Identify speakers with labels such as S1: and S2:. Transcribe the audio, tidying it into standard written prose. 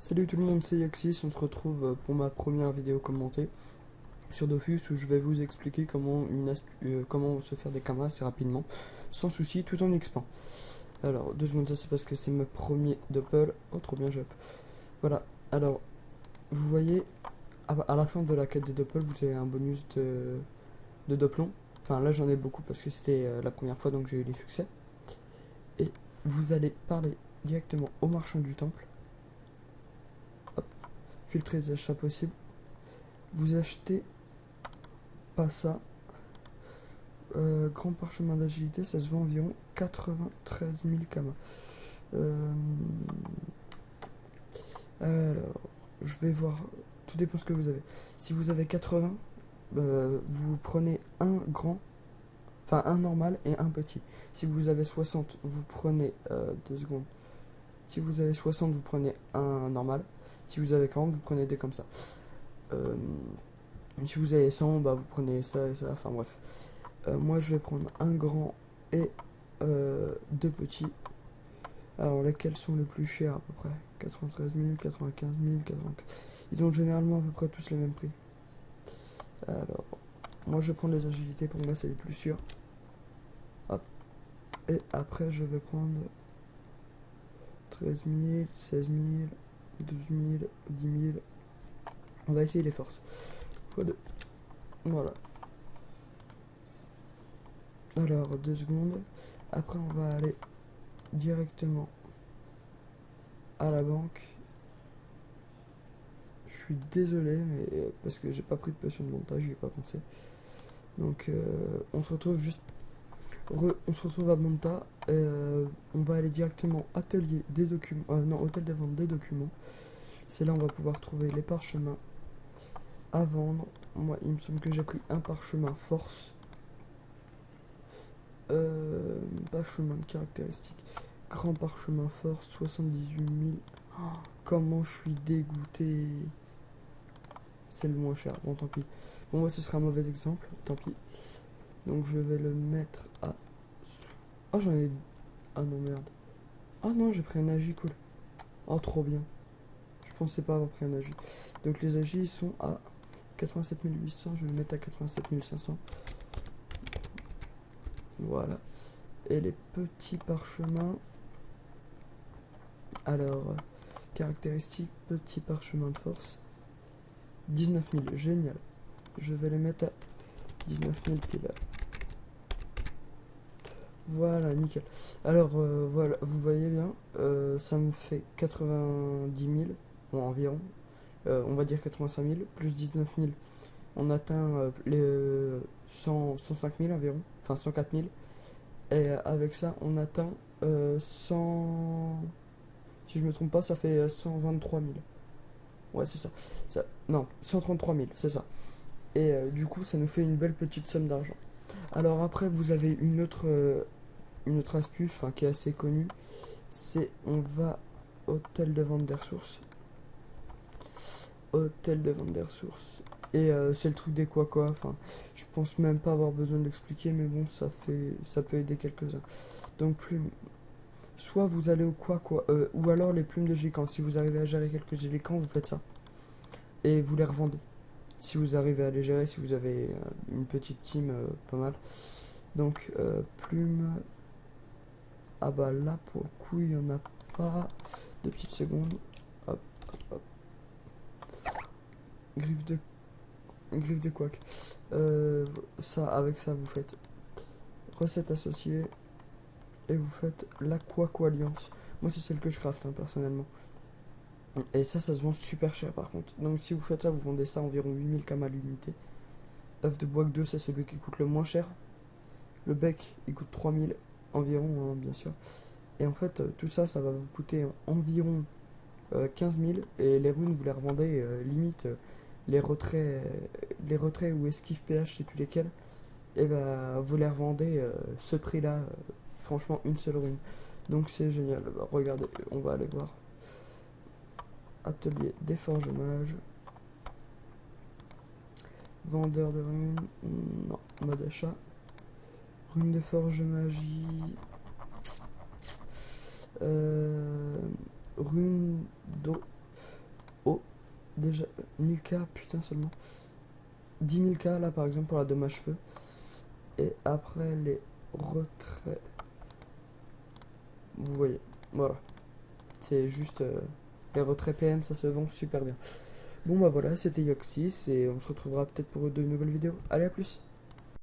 S1: Salut tout le monde, c'est Yaxis, on se retrouve pour ma première vidéo commentée sur Dofus où je vais vous expliquer comment se faire des camas assez rapidement, sans souci, tout en expand. Alors, 2 secondes, ça c'est parce que c'est mon premier doppel. Oh, trop bien, j'up. Voilà, alors, vous voyez, à la fin de la quête des doppels, vous avez un bonus de doppelon. Enfin, là j'en ai beaucoup parce que c'était la première fois, donc j'ai eu les succès. Et vous allez parler directement au marchand du temple. Hop, filtrer les achats possibles. Vous achetez pas ça. Grand parchemin d'agilité, ça se vend environ 93 000 kamas. Alors, je vais voir. Tout dépend ce que vous avez. Si vous avez 80, vous prenez un grand, enfin un normal et un petit. Si vous avez 60, vous prenez 2 secondes. Si vous avez 60, vous prenez un normal. Si vous avez 40, vous prenez deux comme ça. Euh, si vous avez 100, bah vous prenez ça et ça. Enfin bref. Moi je vais prendre un grand et deux petits. Alors lesquels sont les plus chers à peu près? 93 000, 95 000, 95. Ils ont généralement à peu près tous les mêmes prix. Alors, moi je vais prendre les agilités, pour moi c'est les plus sûrs. Hop. Et après je vais prendre 13 000, 16 000, 12 000, 10 000. On va essayer les forces. x2. Voilà. Alors, 2 secondes. Après on va aller directement à la banque. Je suis désolé, mais parce que j'ai pas pris de potion de montage, j'y ai pas pensé. Donc on se retrouve on se retrouve à Monta. On va aller directement atelier des documents, non, hôtel de vente des documents. C'est là on va pouvoir trouver les parchemins à vendre. Moi il me semble que j'ai pris un parchemin force. Parchemin de caractéristiques. Grand parchemin force, 78 000. Oh, comment je suis dégoûté. C'est le moins cher, bon tant pis. Bon moi ce sera un mauvais exemple, tant pis. Donc je vais le mettre à... Oh j'en ai... Ah non merde. Ah non j'ai pris un agi, cool. Oh trop bien. Je pensais pas avoir pris un agi. Donc les agis sont à 87 800, je vais le mettre à 87 500. Voilà. Et les petits parchemins. Alors, caractéristiques, petit parchemin de force. 19 000, génial. Je vais les mettre à 19 000 pile. Voilà, nickel. Alors, voilà, vous voyez bien, ça me fait 90 000, bon, environ. On va dire 85 000, plus 19 000. On atteint les 105 000 environ, enfin 104 000. Et avec ça, on atteint 100... Si je me trompe pas, ça fait 123 000. Ouais, c'est ça. Non, 133 000, c'est ça. Et du coup, ça nous fait une belle petite somme d'argent. Alors après, vous avez une autre astuce, enfin qui est assez connue. C'est on va hôtel de vente des ressources. Hôtel de vente des ressources. Et c'est le truc des quoi. Enfin, je pense même pas avoir besoin de l'expliquer, mais bon, ça peut aider quelques-uns. Donc plumes. Soit vous allez au quoi, ou alors les plumes de gélicans. Si vous arrivez à gérer quelques gélicans, vous faites ça. Et vous les revendez. Si vous arrivez à les gérer, si vous avez une petite team, pas mal. Donc plumes. Ah bah là pour le coup il y en a pas. 2 petites secondes. Hop, hop, hop. Griffe de couac. Ça, avec ça vous faites recette associée et vous faites la Quaco Alliance. Moi c'est celle que je craft, hein, personnellement. Et ça se vend super cher par contre. Donc si vous faites ça, vous vendez ça environ 8000 kamas l'unité. Œuf de bois 2, c'est celui qui coûte le moins cher. Le bec il coûte 3000 environ, hein, bien sûr. Et en fait tout ça, ça va vous coûter environ 15 000. Et les runes vous les revendez limite les retraits ou esquive PH, je sais plus lesquels. Et bah vous les revendez ce prix là, franchement une seule rune. Donc c'est génial. Bah, regardez, on va aller voir. Atelier des forges mages. Vendeur de runes. Non, mode achat. Rune de forge magie. Rune d'eau. Oh, déjà, Nuka, putain seulement. 10 000 K là par exemple pour la dommage feu. Et après les retraits, vous voyez, voilà. C'est juste les retraits PM, ça se vend super bien. Bon bah voilà, c'était Yoxis et on se retrouvera peut-être pour de nouvelles vidéos. Allez, à plus!